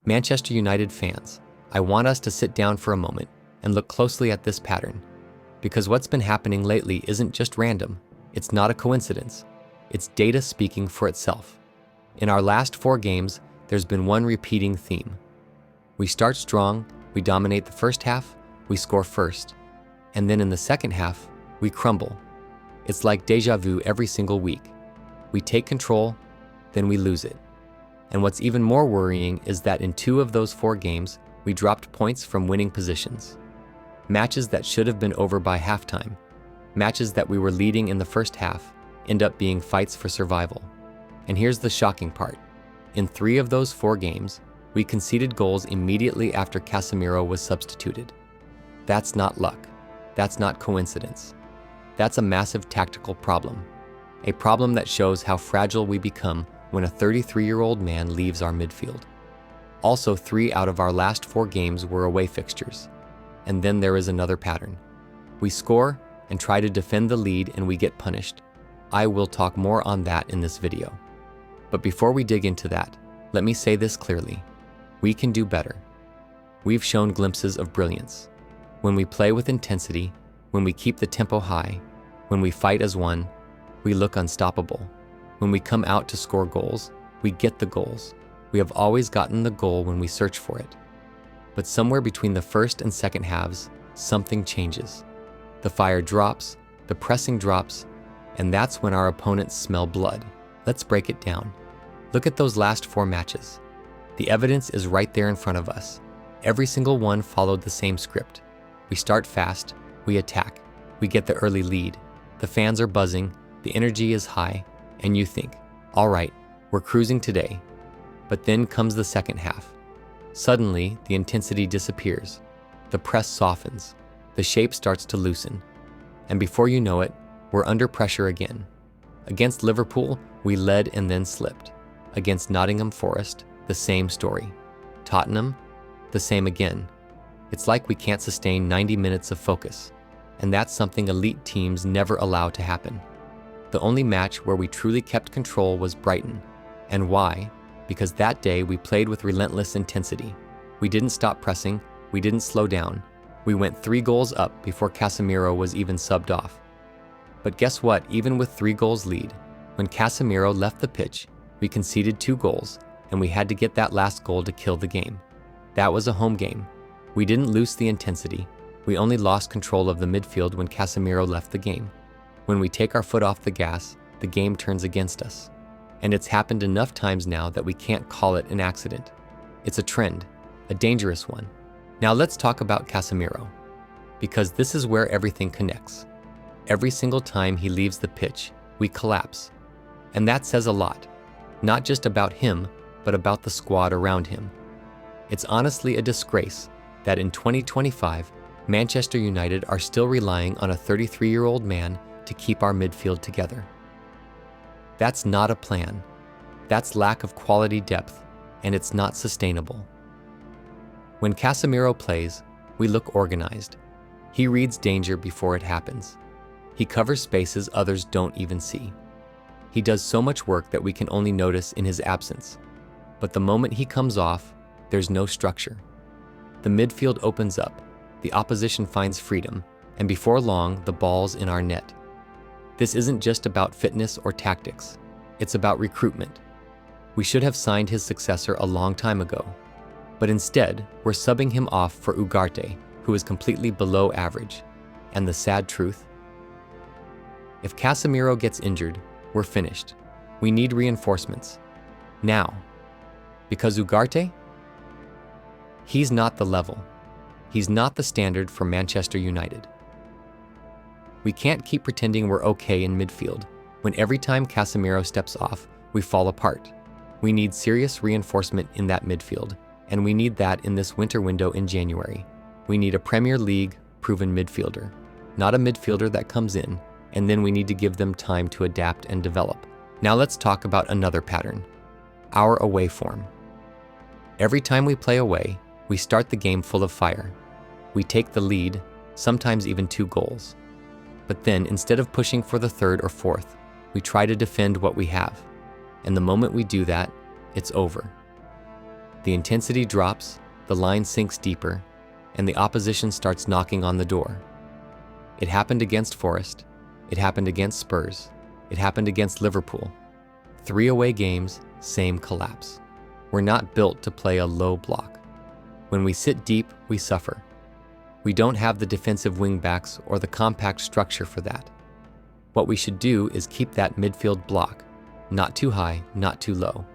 Manchester United fans, I want us to sit down for a moment and look closely at this pattern, because what's been happening lately isn't just random. It's not a coincidence. It's data speaking for itself. In our last 4 games, there's been one repeating theme. We start strong, we dominate the first half, we score first, and then in the second half, we crumble. It's like deja vu every single week. We take control, then we lose it. And what's even more worrying is that in 2 of those 4 games, we dropped points from winning positions. Matches that should have been over by halftime, matches that we were leading in the first half, end up being fights for survival. And here's the shocking part. In 3 of those 4 games, we conceded goals immediately after Casemiro was substituted. That's not luck. That's not coincidence. That's a massive tactical problem. A problem that shows how fragile we become when a 33-year-old man leaves our midfield. Also, 3 out of our last 4 games were away fixtures. And then there is another pattern. We score and try to defend the lead and we get punished. I will talk more on that in this video. But before we dig into that, let me say this clearly. We can do better. We've shown glimpses of brilliance. When we play with intensity, when we keep the tempo high, when we fight as one, we look unstoppable. When we come out to score goals, we get the goals. We have always gotten the goal when we search for it. But somewhere between the first and second halves, something changes. The fire drops, the pressing drops, and that's when our opponents smell blood. Let's break it down. Look at those last 4 matches. The evidence is right there in front of us. Every single one followed the same script. We start fast, we attack, we get the early lead. The fans are buzzing, the energy is high, and you think, all right, we're cruising today. But then comes the second half. Suddenly, the intensity disappears. The press softens. The shape starts to loosen. And before you know it, we're under pressure again. Against Liverpool, we led and then slipped. Against Nottingham Forest, the same story. Tottenham, the same again. It's like we can't sustain 90 minutes of focus. And that's something elite teams never allow to happen. The only match where we truly kept control was Brighton. And why? Because that day we played with relentless intensity. We didn't stop pressing, we didn't slow down. We went 3 goals up before Casemiro was even subbed off. But guess what? Even with 3 goals lead, when Casemiro left the pitch, we conceded 2 goals, and we had to get that last goal to kill the game. That was a home game. We didn't lose the intensity. We only lost control of the midfield when Casemiro left the game. When we take our foot off the gas, the game turns against us. And it's happened enough times now that we can't call it an accident. It's a trend, a dangerous one. Now let's talk about Casemiro, because this is where everything connects. Every single time he leaves the pitch, we collapse. And that says a lot, not just about him, but about the squad around him. It's honestly a disgrace that in 2025, Manchester United are still relying on a 33-year-old man to keep our midfield together. That's not a plan. That's lack of quality depth, and it's not sustainable. When Casemiro plays, we look organized. He reads danger before it happens. He covers spaces others don't even see. He does so much work that we can only notice in his absence. But the moment he comes off, there's no structure. The midfield opens up, the opposition finds freedom, and before long, the ball's in our net. This isn't just about fitness or tactics. It's about recruitment. We should have signed his successor a long time ago. But instead, we're subbing him off for Ugarte, who is completely below average. And the sad truth? If Casemiro gets injured, we're finished. We need reinforcements. Now. Because Ugarte? He's not the level. He's not the standard for Manchester United. We can't keep pretending we're okay in midfield, when every time Casemiro steps off, we fall apart. We need serious reinforcement in that midfield, and we need that in this winter window in January. We need a Premier League proven midfielder, not a midfielder that comes in, and then we need to give them time to adapt and develop. Now let's talk about another pattern, our away form. Every time we play away, we start the game full of fire. We take the lead, sometimes even 2 goals. But then, instead of pushing for the 3rd or 4th, we try to defend what we have. And the moment we do that, it's over. The intensity drops, the line sinks deeper, and the opposition starts knocking on the door. It happened against Forest, it happened against Spurs, it happened against Liverpool. 3 away games, same collapse. We're not built to play a low block. When we sit deep, we suffer. We don't have the defensive wingbacks or the compact structure for that. What we should do is keep that midfield block, not too high, not too low,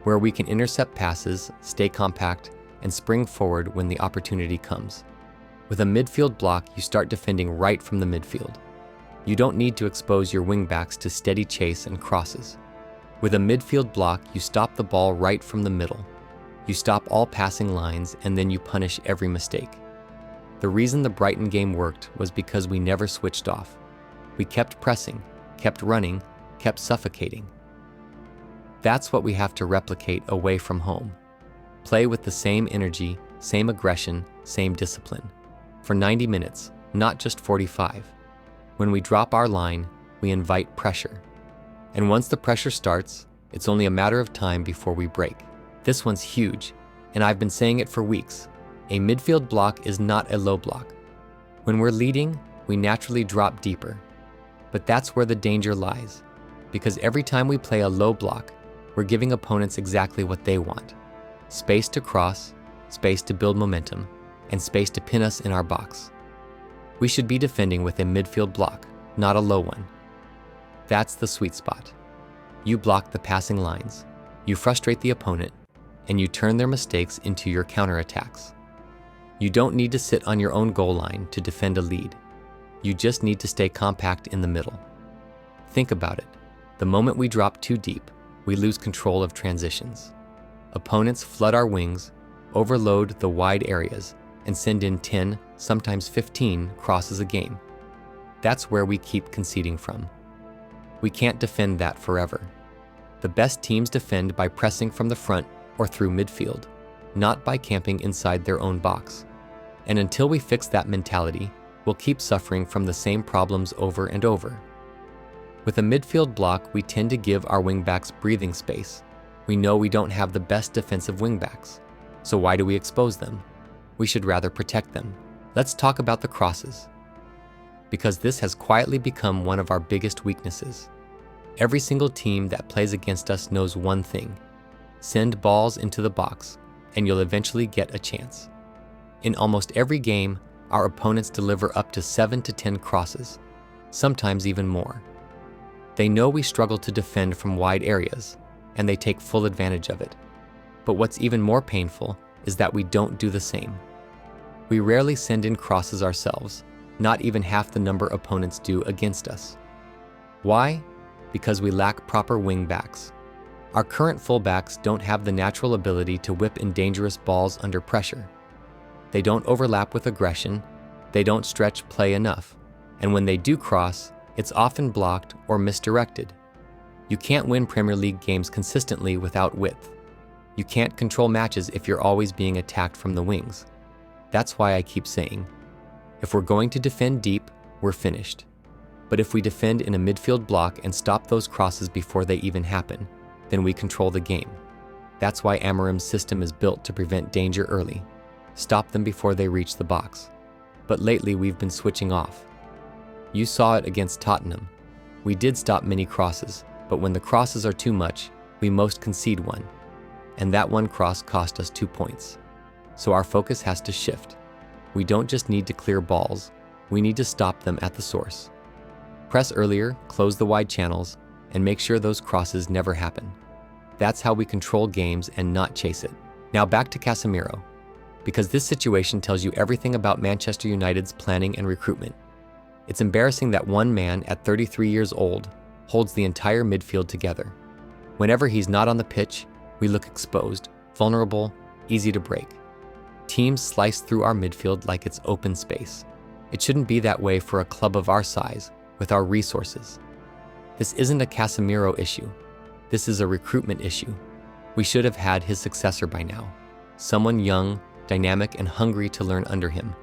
where we can intercept passes, stay compact, and spring forward when the opportunity comes. With a midfield block, you start defending right from the midfield. You don't need to expose your wingbacks to steady chase and crosses. With a midfield block, you stop the ball right from the middle. You stop all passing lines, and then you punish every mistake. The reason the Brighton game worked was because we never switched off. We kept pressing, kept running, kept suffocating. That's what we have to replicate away from home. Play with the same energy, same aggression, same discipline. For 90 minutes, not just 45. When we drop our line, we invite pressure. And once the pressure starts, it's only a matter of time before we break. This one's huge, and I've been saying it for weeks. A midfield block is not a low block. When we're leading, we naturally drop deeper. But that's where the danger lies, because every time we play a low block, we're giving opponents exactly what they want. Space to cross, space to build momentum, and space to pin us in our box. We should be defending with a midfield block, not a low one. That's the sweet spot. You block the passing lines, you frustrate the opponent, and you turn their mistakes into your counterattacks. You don't need to sit on your own goal line to defend a lead. You just need to stay compact in the middle. Think about it. The moment we drop too deep, we lose control of transitions. Opponents flood our wings, overload the wide areas, and send in 10, sometimes 15 crosses a game. That's where we keep conceding from. We can't defend that forever. The best teams defend by pressing from the front or through midfield, not by camping inside their own box. And until we fix that mentality, we'll keep suffering from the same problems over and over. With a midfield block, we tend to give our wingbacks breathing space. We know we don't have the best defensive wingbacks, so why do we expose them? We should rather protect them. Let's talk about the crosses, because this has quietly become one of our biggest weaknesses. Every single team that plays against us knows one thing: send balls into the box, and you'll eventually get a chance. In almost every game, our opponents deliver up to 7 to 10 crosses, sometimes even more. They know we struggle to defend from wide areas, and they take full advantage of it. But what's even more painful is that we don't do the same. We rarely send in crosses ourselves, not even half the number opponents do against us. Why? Because we lack proper wing backs. Our current fullbacks don't have the natural ability to whip in dangerous balls under pressure. They don't overlap with aggression, they don't stretch play enough, and when they do cross, it's often blocked or misdirected. You can't win Premier League games consistently without width. You can't control matches if you're always being attacked from the wings. That's why I keep saying, if we're going to defend deep, we're finished. But if we defend in a midfield block and stop those crosses before they even happen, then we control the game. That's why Amorim's system is built to prevent danger early. Stop them before they reach the box. But lately we've been switching off. You saw it against Tottenham. We did stop many crosses, but when the crosses are too much, we most concede one. And that one cross cost us 2 points. So our focus has to shift. We don't just need to clear balls, we need to stop them at the source. Press earlier, close the wide channels, and make sure those crosses never happen. That's how we control games and not chase it. Now back to Casemiro, because this situation tells you everything about Manchester United's planning and recruitment. It's embarrassing that one man at 33 years old holds the entire midfield together. Whenever he's not on the pitch, we look exposed, vulnerable, easy to break. Teams slice through our midfield like it's open space. It shouldn't be that way for a club of our size, with our resources. This isn't a Casemiro issue. This is a recruitment issue. We should have had his successor by now. Someone young, dynamic, and hungry to learn under him.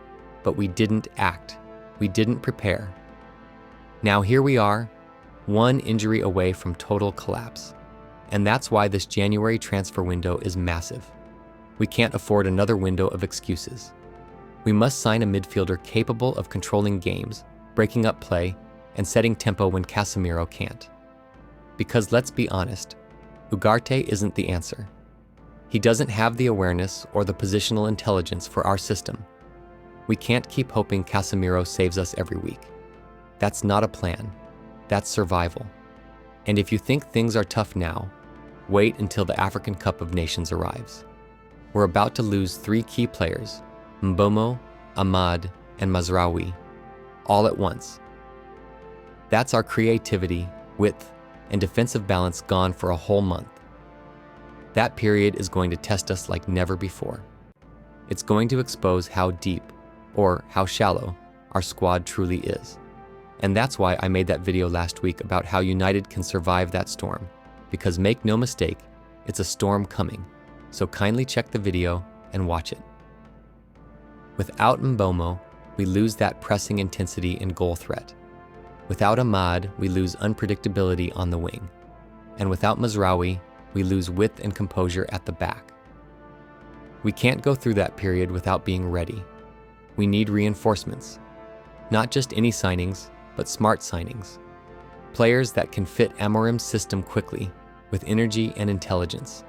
But we didn't act. We didn't prepare. Now here we are, one injury away from total collapse. And that's why this January transfer window is massive. We can't afford another window of excuses. We must sign a midfielder capable of controlling games, breaking up play, and setting tempo when Casemiro can't. Because let's be honest, Ugarte isn't the answer. He doesn't have the awareness or the positional intelligence for our system. We can't keep hoping Casemiro saves us every week. That's not a plan. That's survival. And if you think things are tough now, wait until the African Cup of Nations arrives. We're about to lose 3 key players, Mbeumo, Ahmad, and Mazraoui, all at once. That's our creativity, width, and defensive balance gone for a whole month. That period is going to test us like never before. It's going to expose how deep, or how shallow, our squad truly is. And that's why I made that video last week about how United can survive that storm. Because make no mistake, it's a storm coming. So kindly check the video and watch it. Without Mbeumo, we lose that pressing intensity and goal threat. Without Ahmad, we lose unpredictability on the wing. And without Mazraoui, we lose width and composure at the back. We can't go through that period without being ready. We need reinforcements. Not just any signings, but smart signings. Players that can fit Amorim's system quickly, with energy and intelligence.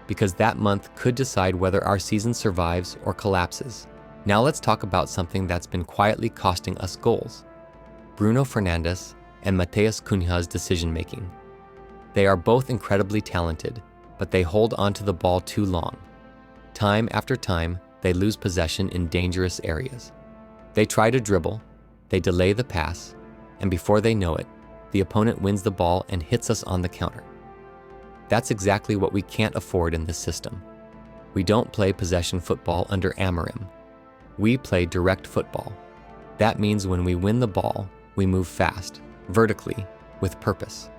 Because that month could decide whether our season survives or collapses. Now let's talk about something that's been quietly costing us goals. Bruno Fernandes and Matheus Cunha's decision-making. They are both incredibly talented, but they hold onto the ball too long. Time after time, they lose possession in dangerous areas. They try to dribble, they delay the pass, and before they know it, the opponent wins the ball and hits us on the counter. That's exactly what we can't afford in this system. We don't play possession football under Amorim. We play direct football. That means when we win the ball, we move fast, vertically, with purpose.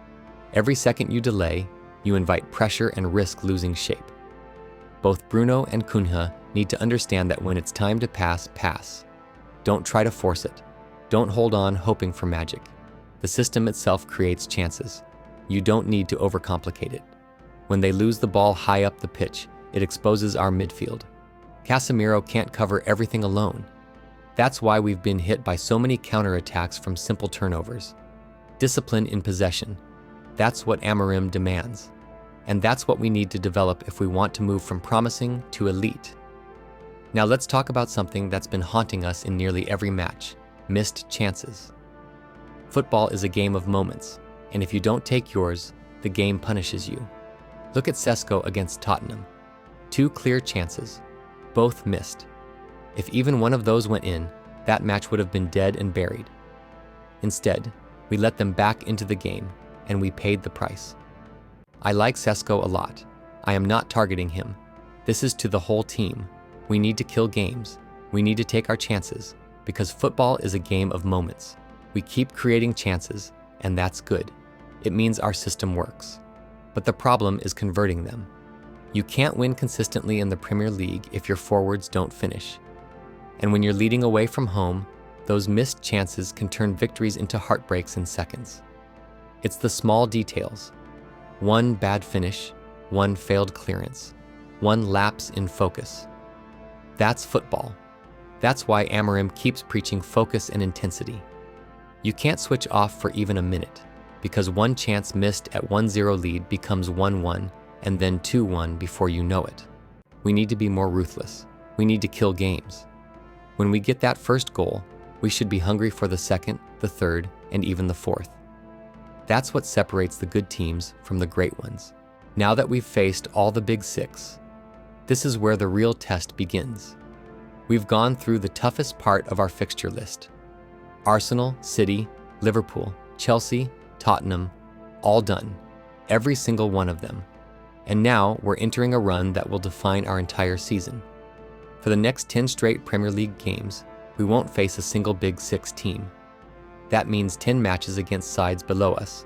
Every second you delay, you invite pressure and risk losing shape. Both Bruno and Cunha need to understand that when it's time to pass, pass. Don't try to force it. Don't hold on hoping for magic. The system itself creates chances. You don't need to overcomplicate it. When they lose the ball high up the pitch, it exposes our midfield. Casemiro can't cover everything alone. That's why we've been hit by so many counterattacks from simple turnovers. Discipline in possession. That's what Amorim demands. And that's what we need to develop if we want to move from promising to elite. Now let's talk about something that's been haunting us in nearly every match: missed chances. Football is a game of moments, and if you don't take yours, the game punishes you. Look at Sesko against Tottenham. 2 clear chances, both missed. If even one of those went in, that match would have been dead and buried. Instead, we let them back into the game, and we paid the price. I like Sesko a lot. I am not targeting him. This is to the whole team. We need to kill games. We need to take our chances, because football is a game of moments. We keep creating chances, and that's good. It means our system works. But the problem is converting them. You can't win consistently in the Premier League if your forwards don't finish. And when you're leading away from home, those missed chances can turn victories into heartbreaks in seconds. It's the small details. 1 bad finish, 1 failed clearance, 1 lapse in focus. That's football. That's why Amorim keeps preaching focus and intensity. You can't switch off for even a minute, because 1 chance missed at 1-0 lead becomes 1-1 and then 2-1 before you know it. We need to be more ruthless. We need to kill games. When we get that first goal, we should be hungry for the second, the third, and even the fourth. That's what separates the good teams from the great ones. Now that we've faced all the big 6, this is where the real test begins. We've gone through the toughest part of our fixture list. Arsenal, City, Liverpool, Chelsea, Tottenham, all done. Every single one of them. And now we're entering a run that will define our entire season. For the next 10 straight Premier League games, we won't face a single Big 6 team. That means 10 matches against sides below us,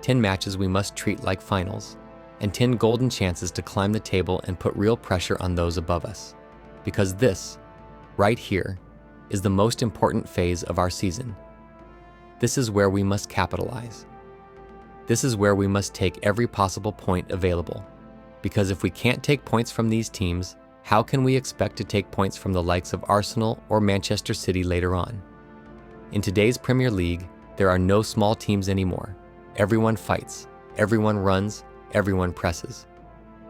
10 matches we must treat like finals, and 10 golden chances to climb the table and put real pressure on those above us. Because this, right here, is the most important phase of our season. This is where we must capitalize. This is where we must take every possible point available. Because if we can't take points from these teams, how can we expect to take points from the likes of Arsenal or Manchester City later on? In today's Premier League, there are no small teams anymore. Everyone fights, everyone runs, everyone presses.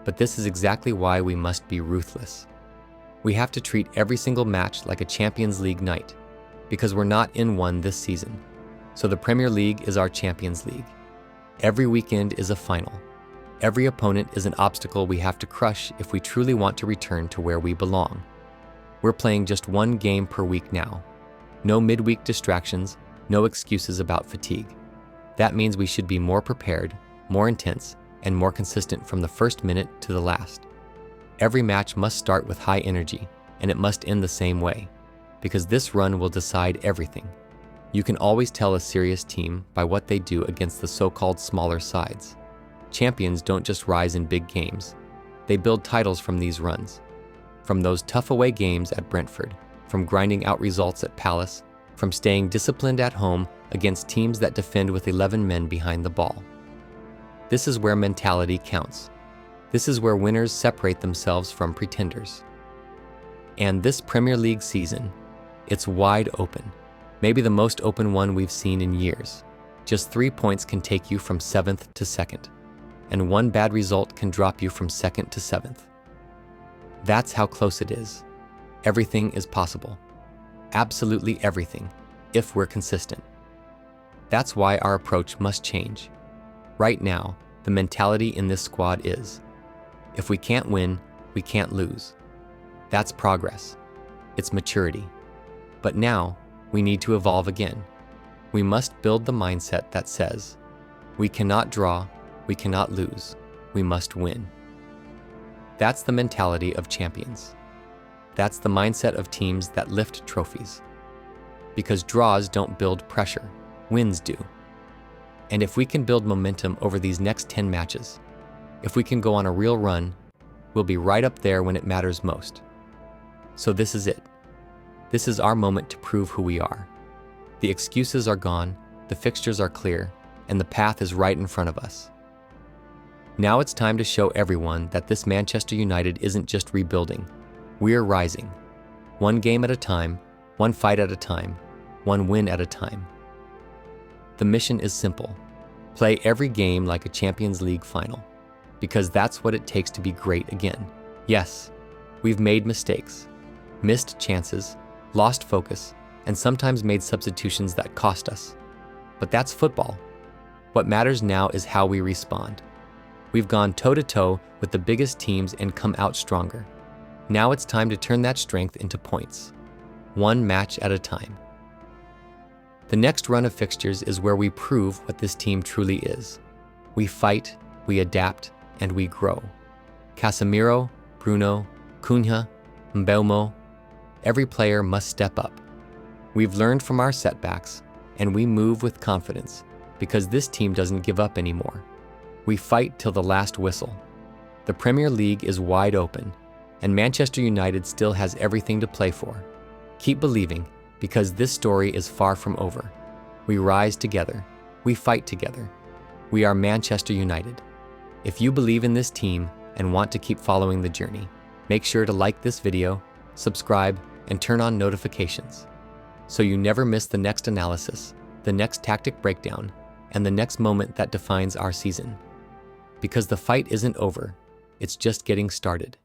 But this is exactly why we must be ruthless. We have to treat every single match like a Champions League night, because we're not in one this season. So the Premier League is our Champions League. Every weekend is a final. Every opponent is an obstacle we have to crush if we truly want to return to where we belong. We're playing just one game per week now. No midweek distractions, no excuses about fatigue. That means we should be more prepared, more intense, and more consistent from the first minute to the last. Every match must start with high energy, and it must end the same way, because this run will decide everything. You can always tell a serious team by what they do against the so-called smaller sides. Champions don't just rise in big games. They build titles from these runs. From those tough away games at Brentford, from grinding out results at Palace, from staying disciplined at home against teams that defend with 11 men behind the ball. This is where mentality counts. This is where winners separate themselves from pretenders. And this Premier League season, it's wide open. Maybe the most open one we've seen in years. Just 3 points can take you from 7th to 2nd, and one bad result can drop you from 2nd to 7th. That's how close it is. Everything is possible. Absolutely everything, if we're consistent. That's why our approach must change. Right now, the mentality in this squad is, if we can't win, we can't lose. That's progress. It's maturity. But now, we need to evolve again. We must build the mindset that says, we cannot draw, we cannot lose, we must win. That's the mentality of champions. That's the mindset of teams that lift trophies. Because draws don't build pressure, wins do. And if we can build momentum over these next 10 matches, if we can go on a real run, we'll be right up there when it matters most. So this is it. This is our moment to prove who we are. The excuses are gone, the fixtures are clear, and the path is right in front of us. Now it's time to show everyone that this Manchester United isn't just rebuilding. We're rising. One game at a time, one fight at a time, one win at a time. The mission is simple. Play every game like a Champions League final, because that's what it takes to be great again. Yes, we've made mistakes, missed chances, lost focus, and sometimes made substitutions that cost us. But that's football. What matters now is how we respond. We've gone toe-to-toe with the biggest teams and come out stronger. Now it's time to turn that strength into points, one match at a time. The next run of fixtures is where we prove what this team truly is. We fight, we adapt, and we grow. Casemiro, Bruno, Cunha, Mbeumo, every player must step up. We've learned from our setbacks, and we move with confidence, because this team doesn't give up anymore. We fight till the last whistle. The Premier League is wide open, and Manchester United still has everything to play for. Keep believing, because this story is far from over. We rise together. We fight together. We are Manchester United. If you believe in this team and want to keep following the journey, make sure to like this video, subscribe, and turn on notifications, so you never miss the next analysis, the next tactic breakdown, and the next moment that defines our season. Because the fight isn't over, it's just getting started.